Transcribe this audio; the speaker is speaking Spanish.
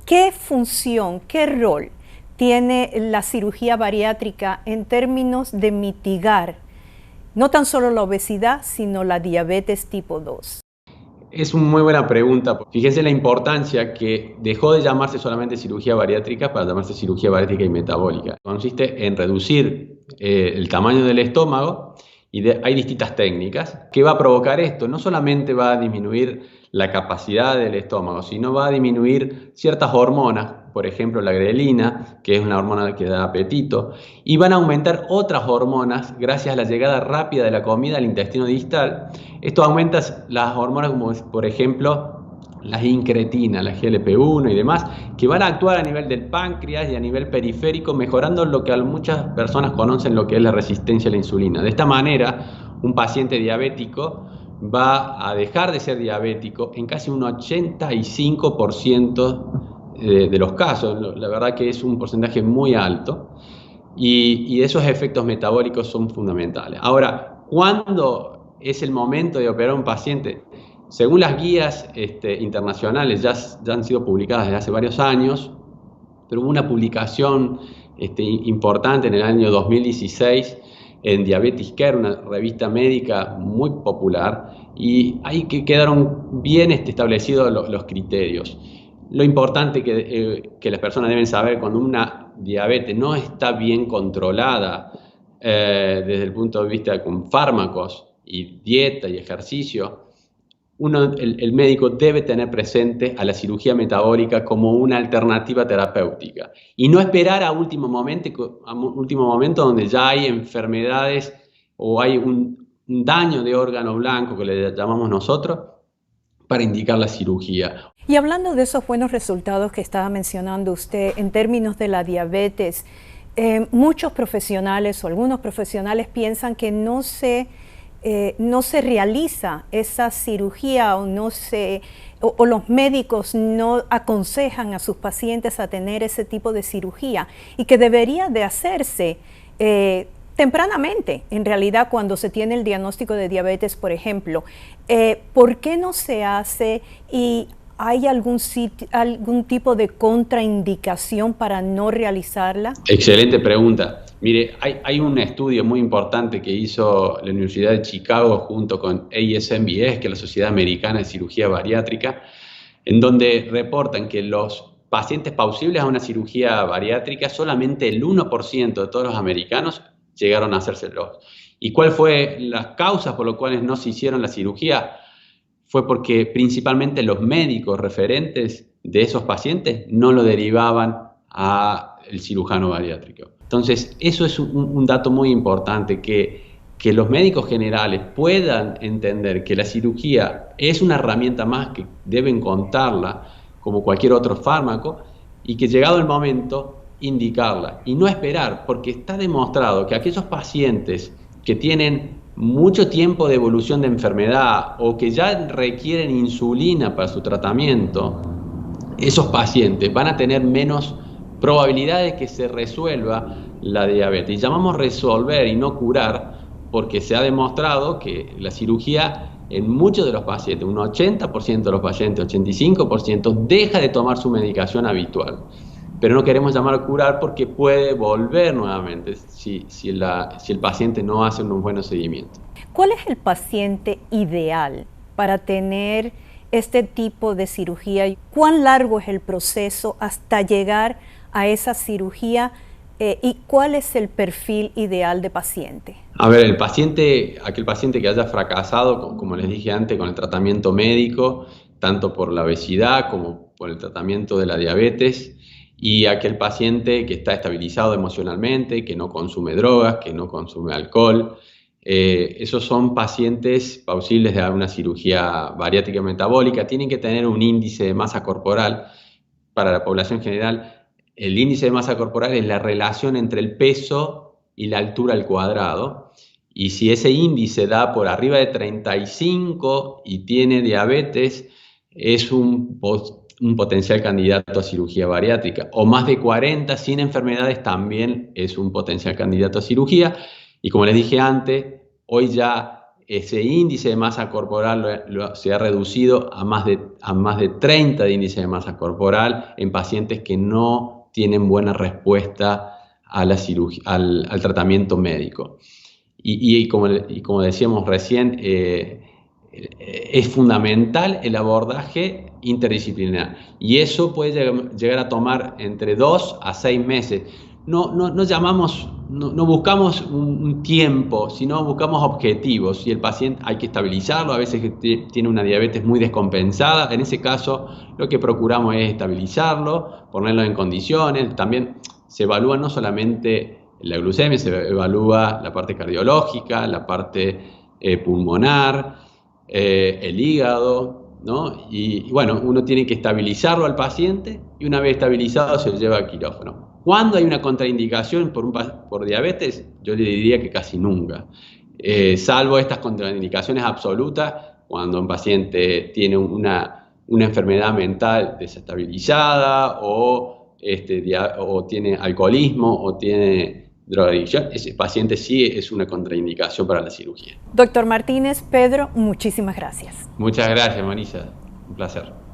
¿Qué función, qué rol tiene la cirugía bariátrica en términos de mitigar no tan solo la obesidad, sino la diabetes tipo 2? Es una muy buena pregunta. Fíjense la importancia que dejó de llamarse solamente cirugía bariátrica para llamarse cirugía bariátrica y metabólica. Consiste en reducir el tamaño del estómago y hay distintas técnicas. ¿Qué va a provocar esto? No solamente va a disminuir la capacidad del estómago, sino va a disminuir ciertas hormonas, por ejemplo la grelina, que es una hormona que da apetito, y van a aumentar otras hormonas gracias a la llegada rápida de la comida al intestino distal. Esto aumenta las hormonas como por ejemplo las incretinas, la GLP-1 y demás, que van a actuar a nivel del páncreas y a nivel periférico, mejorando lo que muchas personas conocen lo que es la resistencia a la insulina. De esta manera, un paciente diabético va a dejar de ser diabético en casi un 85% de los casos. La verdad que es un porcentaje muy alto y esos efectos metabólicos son fundamentales. Ahora, ¿cuándo es el momento de operar a un paciente? Según las guías internacionales, ya han sido publicadas desde hace varios años, pero hubo una publicación importante en el año 2016 en Diabetes Care, una revista médica muy popular, y ahí quedaron bien establecidos los criterios. Lo importante que las personas deben saber cuando una diabetes no está bien controlada desde el punto de vista con fármacos y dieta y ejercicio, el médico debe tener presente a la cirugía metabólica como una alternativa terapéutica y no esperar a último momento donde ya hay enfermedades o hay un daño de órgano blanco que le llamamos nosotros para indicar la cirugía. Y hablando de esos buenos resultados que estaba mencionando usted en términos de la diabetes, muchos profesionales o algunos profesionales piensan que no se realiza esa cirugía o los médicos no aconsejan a sus pacientes a tener ese tipo de cirugía y que debería de hacerse tempranamente, en realidad cuando se tiene el diagnóstico de diabetes, por ejemplo. ¿Por qué no se hace y hay algún tipo de contraindicación para no realizarla? Excelente pregunta. Mire, hay un estudio muy importante que hizo la Universidad de Chicago junto con ASMBS, que es la Sociedad Americana de Cirugía Bariátrica, en donde reportan que los pacientes plausibles a una cirugía bariátrica, solamente el 1% de todos los americanos llegaron a hacérselo. ¿Y cuál fue las causas por las cuales no se hicieron la cirugía? Fue porque principalmente los médicos referentes de esos pacientes no lo derivaban al cirujano bariátrico. Entonces, eso es un dato muy importante, que los médicos generales puedan entender que la cirugía es una herramienta más que deben contarla como cualquier otro fármaco y que llegado el momento indicarla y no esperar, porque está demostrado que aquellos pacientes que tienen mucho tiempo de evolución de enfermedad o que ya requieren insulina para su tratamiento, esos pacientes van a tener menos probabilidades de que se resuelva la diabetes. Y llamamos resolver y no curar porque se ha demostrado que la cirugía en muchos de los pacientes, un 80% de los pacientes, 85%, deja de tomar su medicación habitual. Pero no queremos llamar a curar porque puede volver nuevamente si el paciente no hace un buen seguimiento. ¿Cuál es el paciente ideal para tener este tipo de cirugía? ¿Cuán largo es el proceso hasta llegar a esa cirugía y cuál es el perfil ideal de paciente? A ver, aquel paciente que haya fracasado, como les dije antes, con el tratamiento médico, tanto por la obesidad como por el tratamiento de la diabetes, y aquel paciente que está estabilizado emocionalmente, que no consume drogas, que no consume alcohol. Esos son pacientes plausibles de una cirugía bariátrica metabólica. Tienen que tener un índice de masa corporal. Para la población general, el índice de masa corporal es la relación entre el peso y la altura al cuadrado. Y si ese índice da por arriba de 35 y tiene diabetes, es un potencial candidato a cirugía bariátrica. O más de 40 sin enfermedades también es un potencial candidato a cirugía. Y como les dije antes, hoy ya ese índice de masa corporal se ha reducido a más de 30 de índice de masa corporal en pacientes que no tienen buena respuesta a la cirugía, al tratamiento médico. Y como decíamos recién, es fundamental el abordaje interdisciplinar. Y eso puede llegar a tomar entre 2 a 6 meses. No buscamos un tiempo, sino buscamos objetivos. Si el paciente hay que estabilizarlo, a veces tiene una diabetes muy descompensada, en ese caso lo que procuramos es estabilizarlo, ponerlo en condiciones. También se evalúa no solamente la glucemia, se evalúa la parte cardiológica, la parte pulmonar, el hígado, ¿no? Y bueno, uno tiene que estabilizarlo al paciente y una vez estabilizado se lo lleva al quirófano. ¿Cuándo hay una contraindicación por diabetes? Yo le diría que casi nunca. Salvo estas contraindicaciones absolutas, cuando un paciente tiene una enfermedad mental desestabilizada o tiene alcoholismo o tiene drogadicción, ese paciente sí es una contraindicación para la cirugía. Doctor Martínez, Pedro, muchísimas gracias. Muchas gracias, Marisa. Un placer.